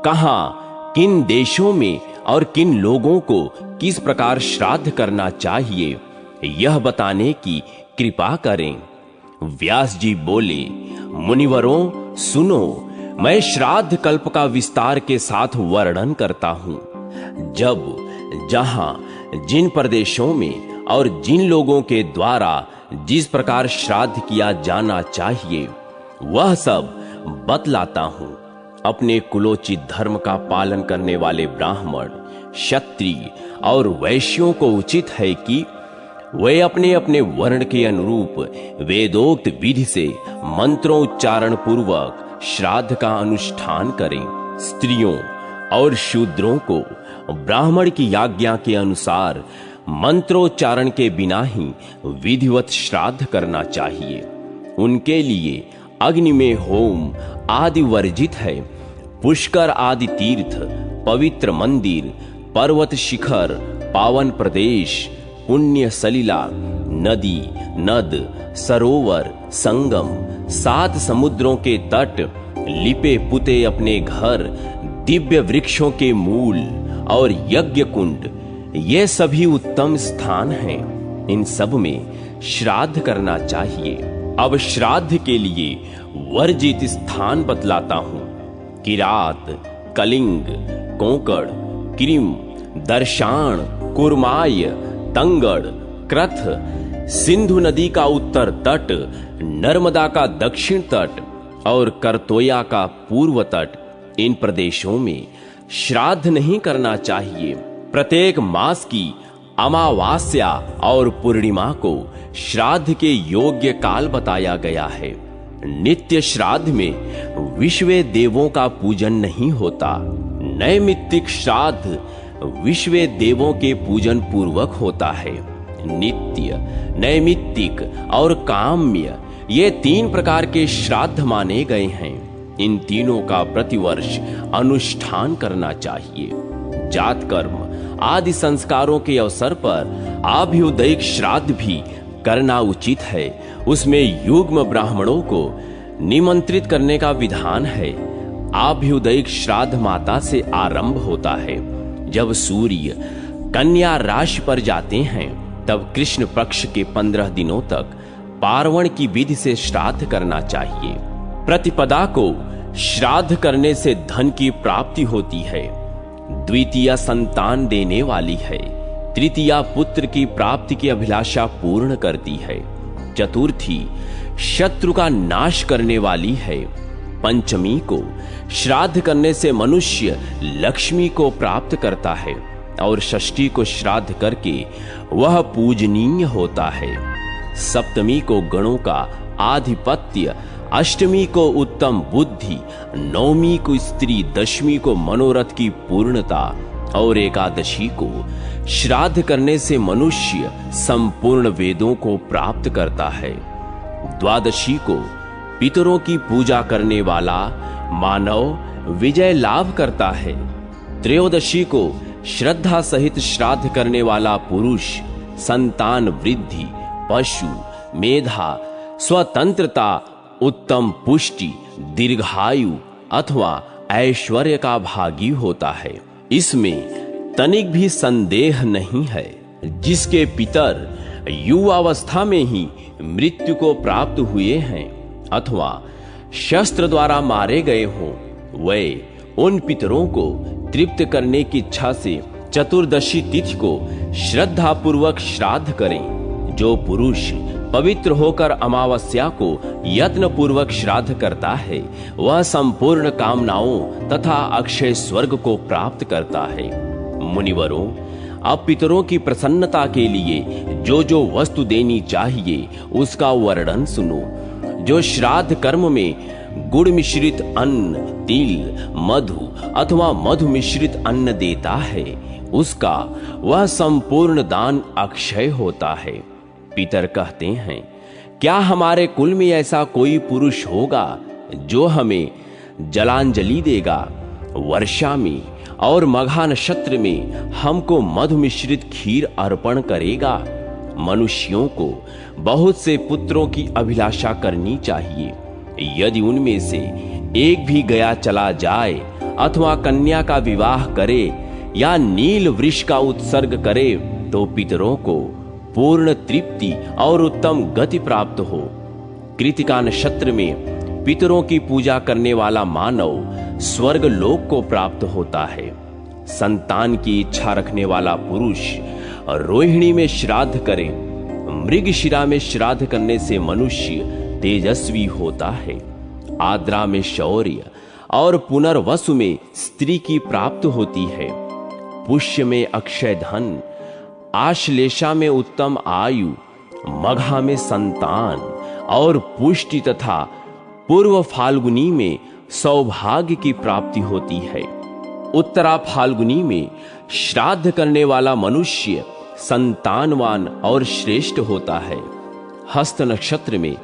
कहां, किन देशों में और किन लोगों को किस प्रकार श्राद्ध करना चाहिए यह बताने की कृपा करें। व्यास जी बोले, मुनिवरों सुनो, मैं श्राद्ध कल्प का विस्तार के साथ वर्णन करता हूं। जब जहां जिन प्रदेशों में और जिन लोगों के द्वारा जिस प्रकार श्राद्ध किया जाना चाहिए वह सब बतलाता हूं। अपने कुलोचित धर्म का पालन करने वाले ब्राह्मण, क्षत्रिय और वैश्यों को उचित है कि वे अपने अपने वर्ण के अनुरूप वेदोक्त विधि से मंत्रों उच्चारण पूर्वक श्राद्ध का अनुष्ठान करें। स्त्रियों और शूद्रों को ब्राह्मण की आज्ञा के अनुसार मंत्रोच्चारण के बिना ही विधिवत श्राद्ध करना चाहिए। उनके लिए अग्नि में होम आदि वर्जित है। पुष्कर आदि तीर्थ, पवित्र मंदिर, पर्वत शिखर, पावन प्रदेश, पुण्य सलिला, नदी, नद, सरोवर, संगम, 7 समुद्रों के तट, लिपे पुते अपने घर, दिव्य वृक्षों के मूल और यज्ञ कुंड, ये सभी उत्तम स्थान हैं। इन सब में श्राद्ध करना चाहिए। अब श्राद्ध के लिए वर्जित स्थान बतलाता हूं। किरात, कलिंग, कोंकण, क्रिम, दर्शान, कुरमाय, तंगड़, क्रथ, सिंधु नदी का उत्तर तट, नर्मदा का दक्षिण तट और करतोया का पूर्व तट, इन प्रदेशों में श्राद्ध नहीं करना चाहिए। प्रत्येक मास की अमावास्या और पूर्णिमा को श्राद्ध के योग्य काल बताया गया है। नित्य श्राद्ध में विश्व देवों का पूजन नहीं होता। नैमित्तिक श्राद्ध विश्व देवों के पूजन पूर्वक होता है। नित्य, नैमित्तिक और काम्य, ये 3 प्रकार के श्राद्ध माने गए हैं। इन तीनों का प्रतिवर्ष अनुष्ठान करना चाहिए। जात कर्म आदि संस्कारों के अवसर पर आभ्युदयिक श्राद्ध भी करना उचित है। उसमें युग्म ब्राह्मणों को निमंत्रित करने का विधान है। आभ्युदयिक श्राद्ध माता से आरंभ होता है। जब सूर्य कन्या राशि पर जाते हैं तब कृष्ण पक्ष के 15 दिनों तक पार्वण की विधि से श्राद्ध करना चाहिए। प्रतिपदा को श्राद्ध करने से धन की प्राप्ति होती है। द्वितीया संतान देने वाली है। तृतीया पुत्र की प्राप्ति की अभिलाषा पूर्ण करती है। चतुर्थी शत्रु का नाश करने वाली है। पंचमी को श्राद्ध करने से मनुष्य लक्ष्मी को प्राप्त करता है और षष्ठी को श्राद्ध करके वह पूजनीय होता है। सप्तमी को गणों का आधिपत्य, अष्टमी को उत्तम बुद्धि, नवमी को स्त्री, दशमी को मनोरथ की पूर्णता और एकादशी को श्राद्ध करने से मनुष्य संपूर्ण वेदों को प्राप्त करता है। द्वादशी को पितरों की पूजा करने वाला मानव विजय लाभ करता है। त्रयोदशी को श्रद्धा सहित श्राद्ध करने वाला पुरुष संतान वृद्धि, पशु, मेधा, स्वतंत्रता, उत्तम पुष्टि, दीर्घायु अथवा ऐश्वर्य का भागी होता है। इसमें तनिक भी संदेह नहीं है। जिसके पितर युवावस्था में ही मृत्यु को प्राप्त हुए हैं अथवा शस्त्र द्वारा मारे गए हों, वे उन पितरों को तृप्त करने की इच्छा से चतुर्दशी तिथि को श्रद्धा पूर्वक श्राद्ध करें। जो पुरुष पवित्र होकर अमावस्या को यत्न पूर्वक श्राद्ध करता है, वह संपूर्ण कामनाओं तथा अक्षय स्वर्ग को प्राप्त करता है। मुनिवरों, अब पितरों की प्रसन्नता के लिए जो जो वस्तु देनी चाहिए उसका वर्णन सुनो। जो श्राद्ध कर्म में गुड़ मिश्रित अन्न, तिल, मधु अथवा मधु मिश्रित अन्न देता है, उसका वह संपूर्ण दान अक्षय होता है। पितर कहते हैं, क्या हमारे कुल में ऐसा कोई पुरुष होगा जो हमें जलांजलि देगा? वर्षा में और मघा नक्षत्र में हमको मधु मिश्रित खीर अर्पण करेगा। मनुष्यों को बहुत से पुत्रों की अभिलाषा करनी चाहिए। यदि उनमें से एक भी गया चला जाए अथवा कन्या का विवाह करे या नील वृक्ष का उत्सर्ग करे, तो पितरों को पूर्ण तृप्ति और उत्तम गति प्राप्त हो। कृतिका नक्षत्र में पितरों की पूजा करने वाला मानव स्वर्ग लोक को प्राप्त होता है। संतान की इच्छा रखने वाला पुरुष रोहिणी में श्राद्ध करे। मृगशिरा में श्राद्ध करने से मनुष्य तेजस्वी होता है। आद्रा में शौर्य और पुनर्वसु में स्त्री की प्राप्त होती है। पुष्य में अक्षय धन, आश्लेषा में उत्तम आयु, मघा में संतान और पुष्टि तथा पूर्व फाल्गुनी में सौभाग्य की प्राप्ति होती है। उत्तरा फाल्गुनी में श्राद्ध करने वाला मनुष्य संतानवान और श्रेष्ठ होता है। हस्त नक्षत्र में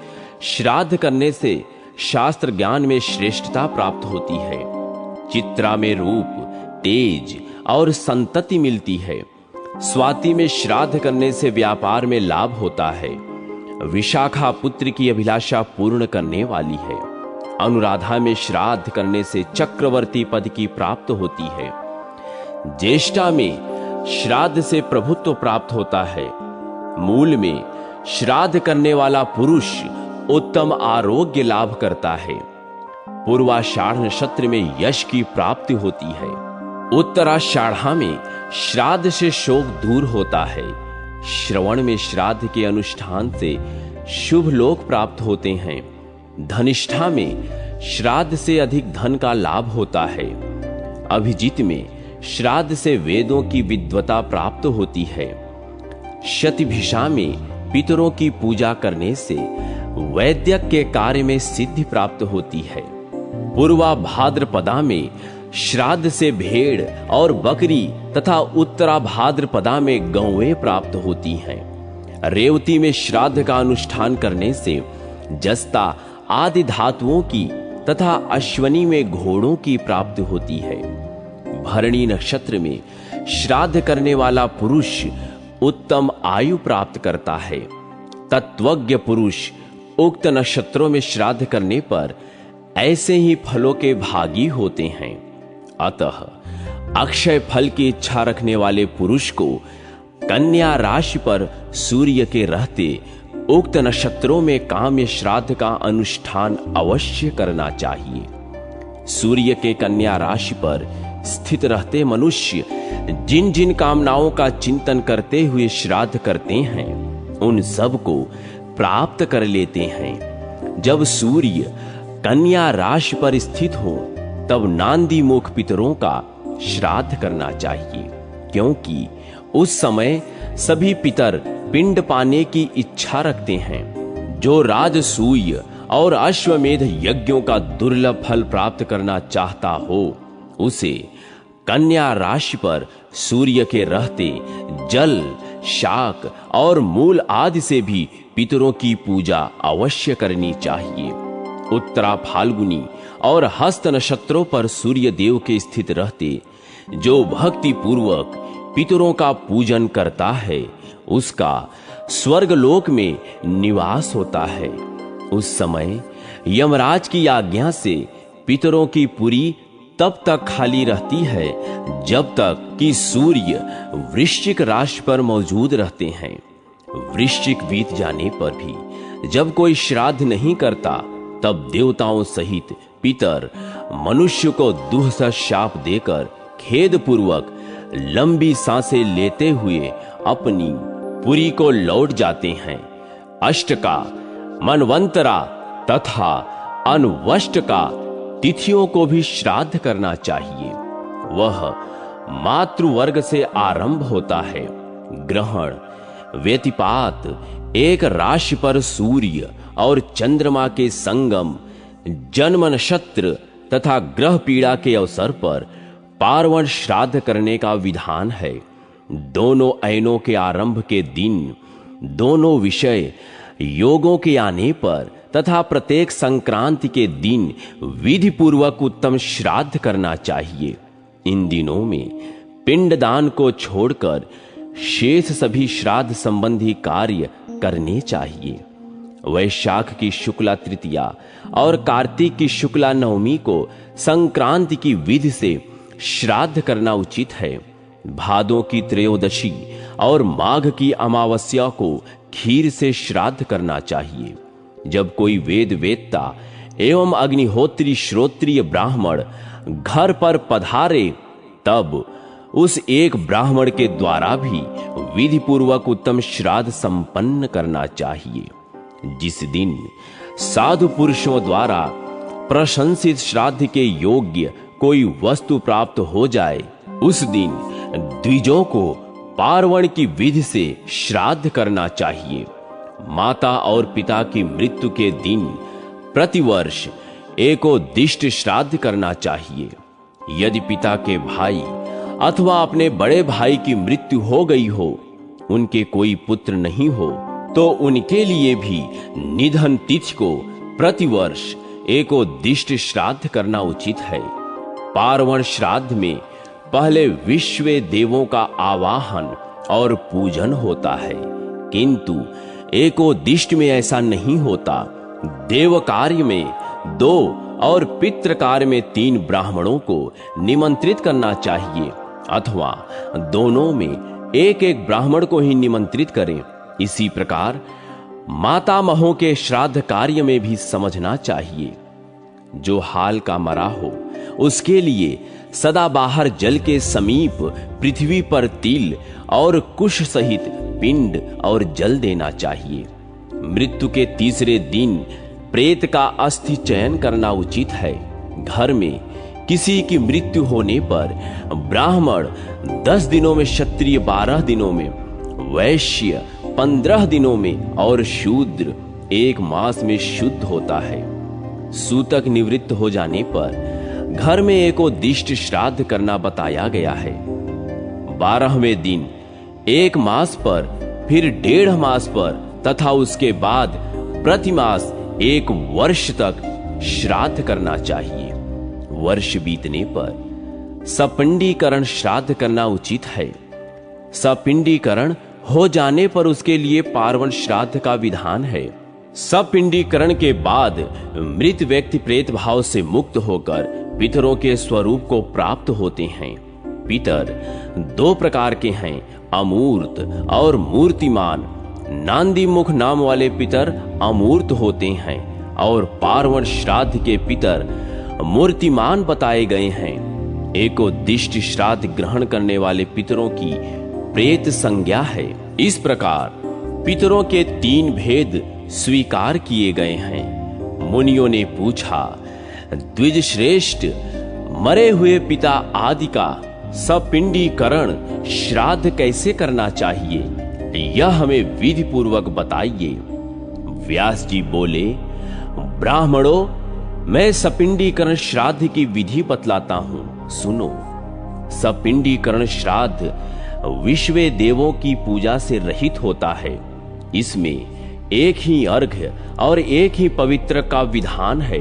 श्राद्ध करने से शास्त्र ज्ञान में श्रेष्ठता प्राप्त होती है। चित्रा में रूप, तेज और संतति मिलती है। स्वाति में श्राद्ध करने से व्यापार में लाभ होता है। विशाखा पुत्र की अभिलाषा पूर्ण करने वाली है। अनुराधा में श्राद्ध करने से चक्रवर्ती पद की प्राप्त होती है। ज्येष्ठा में श्राद्ध से प्रभुत्व प्राप्त होता है। मूल में श्राद्ध करने वाला पुरुष उत्तम आरोग्य लाभ करता है। पूर्वाषाढ़ नक्षत्र में यश की प्राप्ति होती है। उत्तराषाढ़ा में श्राद्ध से शोक दूर होता है। श्रवण में श्राद्ध के अनुष्ठान से शुभ लोक प्राप्त होते हैं। धनिष्ठा में श्राद्ध से अधिक धन का लाभ होता है। अभिजीत में श्राद्ध से वेदों की विद्वता प्राप्त होती है। शतभिषा में पितरों की पूजा करने से वैद्यक के कार्य में सिद्धि प्राप्त होती है। पूर्वा भाद्रपदा में श्राद्ध से भेड़ और बकरी तथा उत्तरा भाद्रपदा में गौएं प्राप्त होती हैं। रेवती में श्राद्ध का अनुष्ठान करने से जस्ता आदि धातुओं की तथा अश्वनी में घोड़ों की प्राप्ति होती है। भरणी नक्षत्र में श्राद्ध करने वाला पुरुष उत्तम आयु प्राप्त करता है। तत्वज्ञ पुरुष उक्त नक्षत्रों में श्राद्ध करने पर ऐसे ही फलों के भागी होते हैं। अतः अक्षय फल की इच्छा रखने वाले पुरुष को कन्या राशि पर सूर्य के रहते उक्त नक्षत्रों में काम्य श्राद्ध का अनुष्ठान अवश्य करना चाहिए। सूर्य के कन्या राशि पर स्थित रहते मनुष्य जिन जिन कामनाओं का चिंतन करते हुए श्राद्ध करते हैं, उन सब को प्राप्त कर लेते हैं। जब सूर्य कन्या राशि पर स्थित हो, तब नांदी मुख पितरों का श्राद्ध करना चाहिए, क्योंकि उस समय सभी पितर पिंड पाने की इच्छा रखते हैं। जो राजसूय और अश्वमेध यज्ञों का दुर्लभ फल प्राप्त करना चाहता हो, उसे कन्या राशि पर सूर्य के रहते जल, शाक और मूल आदि से भी पितरों की पूजा अवश्य करनी चाहिए। उत्तरा फाल्गुनी और हस्त नक्षत्रों पर सूर्य देव के स्थित रहते जो भक्ति पूर्वक पितरों का पूजन करता है उसका स्वर्गलोक में निवास होता है। उस समय यमराज की आज्ञा से पितरों की पुरी तब तक खाली रहती है जब तक कि सूर्य वृश्चिक राशि पर मौजूद रहते हैं। वृश्चिक बीत जाने पर भी जब कोई श्राद्ध नहीं करता तब देवताओं सहित पितर मनुष्य को दुःसह शाप देकर खेद पूर्वक लंबी सांसें लेते हुए अपनी पुरी को लौट जाते हैं। अष्टका, मनवंतरा तथा अनवष्टका तिथियों को भी श्राद्ध करना चाहिए। वह मातृवर्ग से आरंभ होता है। ग्रहण, व्यतिपात, एक राशि पर सूर्य और चंद्रमा के संगम, जन्म नक्षत्र तथा ग्रह पीड़ा के अवसर पर पार्वण श्राद्ध करने का विधान है। दोनों अयनों के आरंभ के दिन, दोनों विषय योगों के आने पर तथा प्रत्येक संक्रांति के दिन विधि पूर्वक उत्तम श्राद्ध करना चाहिए। इन दिनों में पिंडदान को छोड़कर शेष सभी श्राद्ध संबंधी कार्य करने चाहिए। वैशाख की शुक्ला तृतीया और कार्तिक की शुक्ला नवमी को संक्रांति की विधि से श्राद्ध करना उचित है। भादों की त्रयोदशी और माघ की अमावस्या को खीर से श्राद्ध करना चाहिए। जब कोई वेद वेत्ता एवं अग्निहोत्री श्रोत्रिय ब्राह्मण घर पर पधारे तब उस एक ब्राह्मण के द्वारा भी विधि पूर्वक उत्तम श्राद्ध संपन्न करना चाहिए। जिस दिन साधु पुरुषों द्वारा प्रशंसित श्राद्ध के योग्य कोई वस्तु प्राप्त हो जाए उस दिन द्विजों को पार्वण की विधि से श्राद्ध करना चाहिए। माता और पिता की मृत्यु के दिन प्रतिवर्ष एकोद्दिष्ट श्राद्ध करना चाहिए। यदि पिता के भाई अथवा अपने बड़े भाई की मृत्यु हो गई हो, उनके कोई पुत्र नहीं हो, तो उनके लिए भी निधन तिथि को प्रतिवर्ष एकोद्दिष्ट श्राद्ध करना उचित है। पार्वण श्राद्ध में पहले विश्व देवों का आवाहन और पूजन होता है, किंतु एकोद्दिष्ट में ऐसा नहीं होता। देव कार्य में 2 और पितृ कार्य में 3 ब्राह्मणों को निमंत्रित करना चाहिए, अथवा दोनों में एक ब्राह्मण को ही निमंत्रित करें। इसी प्रकार मातामहों के श्राद्ध कार्य में भी समझना चाहिए। जो हाल का मरा हो उसके लिए सदाबाहर जल के समीप पृथ्वी पर तिल और कुश सहित पिंड और जल देना चाहिए। मृत्यु के तीसरे दिन प्रेत का अस्थि चयन करना उचित है। घर में किसी की मृत्यु होने पर ब्राह्मण 10 दिनों में, क्षत्रिय 12 दिनों में, वैश्य 15 दिनों में और शूद्र 1 मास में शुद्ध होता है। सूतक निवृत्त हो जाने पर घर में एकोद्दिष्ट श्राद्ध करना बताया गया है। 12वें दिन 1 मास पर, फिर 1.5 मास पर तथा उसके बाद प्रतिमास 1 वर्ष तक श्राद्ध करना चाहिए। वर्ष बीतने पर सपिंडीकरण श्राद्ध करना उचित है। सपिंडीकरण हो जाने पर उसके लिए पार्वण श्राद्ध का विधान है। सपिंडीकरण के बाद मृत व्यक्ति प्रेत भाव से मुक्त होकर पितरों के स्वरूप को प्राप्त होते हैं। पितर 2 प्रकार के हैं, अमूर्त और मूर्तिमान। नांदी मुख नाम वाले पितर अमूर्त होते हैं और पार्वण श्राद्ध के पितर मूर्तिमान बताए गए हैं। एकोद्दिष्ट श्राद्ध ग्रहण करने वाले पितरों की प्रेत संज्ञा है। इस प्रकार पितरों के 3 भेद स्वीकार किए गए हैं। मुनियों ने पूछा, द्विज श्रेष्ठ, मरे हुए पिता आदि का सपिंडीकरण श्राद्ध कैसे करना चाहिए, यह हमें विधि पूर्वक बताइए। व्यास जी बोले, ब्राह्मणों, मैं सपिंडीकरण श्राद्ध की विधि बतलाता हूं, सुनो। सपिंडीकरण श्राद्ध विश्व देवों की पूजा से रहित होता है। इसमें एक ही अर्घ्य और एक ही पवित्र का विधान है।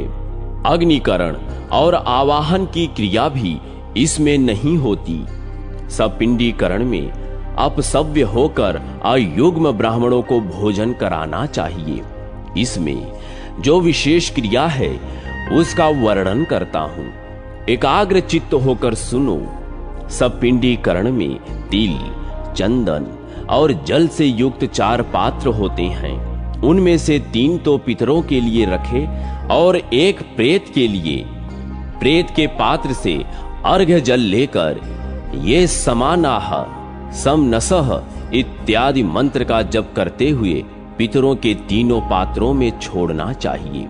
अग्निकरण और आवाहन की क्रिया भी इसमें नहीं होती। सपिंडीकरण में अपसव्य होकर अयुग्म ब्राह्मणों को भोजन कराना चाहिए। इसमें जो विशेष क्रिया है उसका वर्णन करता हूं, एकाग्र चित्त होकर सुनो। सपिंडीकरण में तिल, चंदन और जल से युक्त 4 पात्र होते हैं। उनमें से 3 तो पितरों के लिए रखे और 1 प्रेत के लिए। प्रेत के पात्र से अर्घ्य जल लेकर ये समानाह समनसः इत्यादि मंत्र का जप करते हुए पितरों के 3 पात्रों में छोड़ना चाहिए।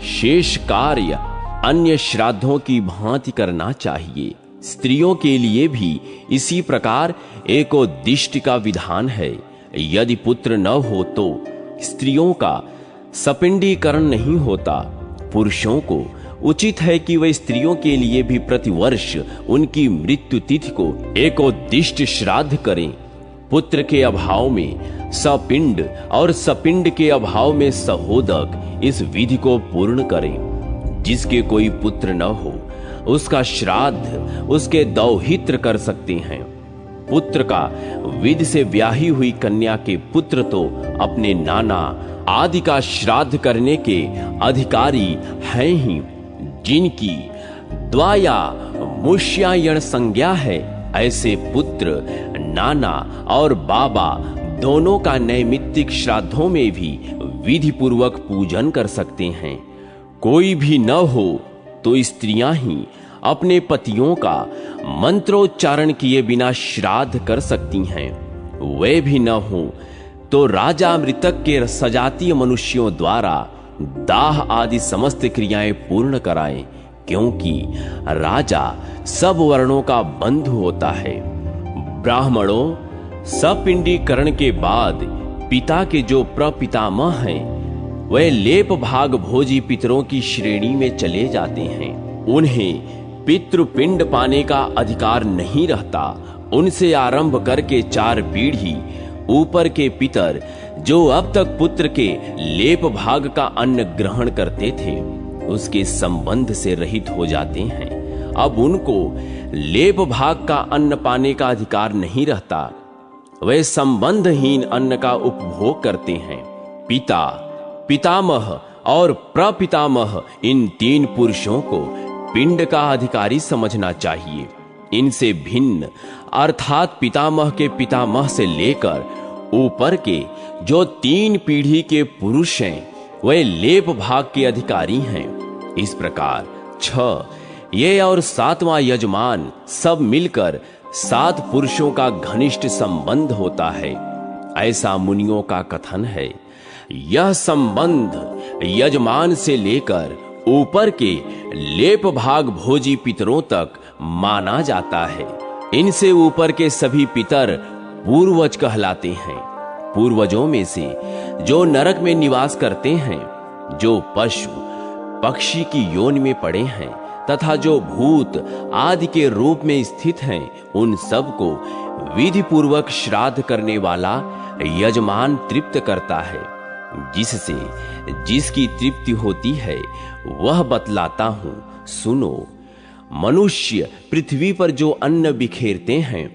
शेष कार्य अन्य श्राद्धों की भांति करना चाहिए। स्त्रियों के लिए भी इसी प्रकार एकोद्दिष्ट का विधान है। यदि पुत्र न हो तो स्त्रियों का सपिंडीकरण नहीं होता। पुरुषों को उचित है कि वे स्त्रियों के लिए भी प्रतिवर्ष उनकी मृत्यु तिथि को एकोद्दिष्ट श्राद्ध करें। पुत्र के अभाव में सपिंड और सपिंड के अभाव में सहोदक इस विधि को पूर्ण करें। जिसके कोई पुत्र न हो उसका श्राद्ध उसके दौहित्र कर सकते हैं। पुत्र का विधि से ब्याही हुई कन्या के पुत्र तो अपने नाना आदि का श्राद्ध करने के अधिकारी हैं ही। जिनकी द्वाया मुष्यायण संज्ञा है, ऐसे पुत्र नाना और बाबा दोनों का नैमित्तिक श्राद्धों में भी विधि पूर्वक पूजन कर सकते हैं। कोई भी न हो तो स्त्रियां ही अपने पतियों का मंत्रोच्चारण किए बिना श्राद्ध कर सकती हैं। वे भी न हो तो राजा मृतक के सजातीय मनुष्यों द्वारा दाह आदि समस्त क्रियाएं पूर्ण कराएं, क्योंकि राजा सब वर्णों का बंधु होता है। ब्राह्मणों, सपिंडीकरण के बाद पिता के जो प्रपितामह हैं, वे लेप भाग भोजी पितरों की श्रेणी में चले जाते हैं। उन्हें पितृपिंड पाने का अधिकार नहीं रहता। उनसे आरंभ करके 4 पीढ़ी ऊपर के पितर जो अब तक पुत्र के लेप भाग का अन्न ग्रहण करते थे, उसके संबंध से रहित हो जाते हैं। अब उनको लेप भाग का अन्न पाने का अधिकार नहीं रहता। वे संबंधहीन अन्न का उपभोग करते हैं। पिता, पितामह और प्रपितामह इन 3 पुरुषों को पिंड का अधिकारी समझना चाहिए। इनसे भिन्न अर्थात पितामह के पितामह से लेकर ऊपर के जो 3 पीढ़ी के पुरुष हैं, वे लेप भाग के अधिकारी हैं। इस प्रकार 6 ये और 7वां यजमान सब मिलकर 7 पुरुषों का घनिष्ठ संबंध होता है, ऐसा मुनियों का कथन है। यह संबंध यजमान से लेकर ऊपर के लेप भाग भोजी पितरों तक माना जाता है। इनसे ऊपर के सभी पितर पूर्वज कहलाते हैं। पूर्वजों में से जो नरक में निवास करते हैं, जो पशु पक्षी की योनि में पड़े हैं तथा जो भूत आदि के रूप में स्थित हैं, उन सब को विधि पूर्वक श्राद्ध करने वाला यजमान तृप्त करता है। जिससे जिसकी तृप्ति होती है वह बतलाता हूं, सुनो। मनुष्य पृथ्वी पर जो अन्न बिखेरते हैं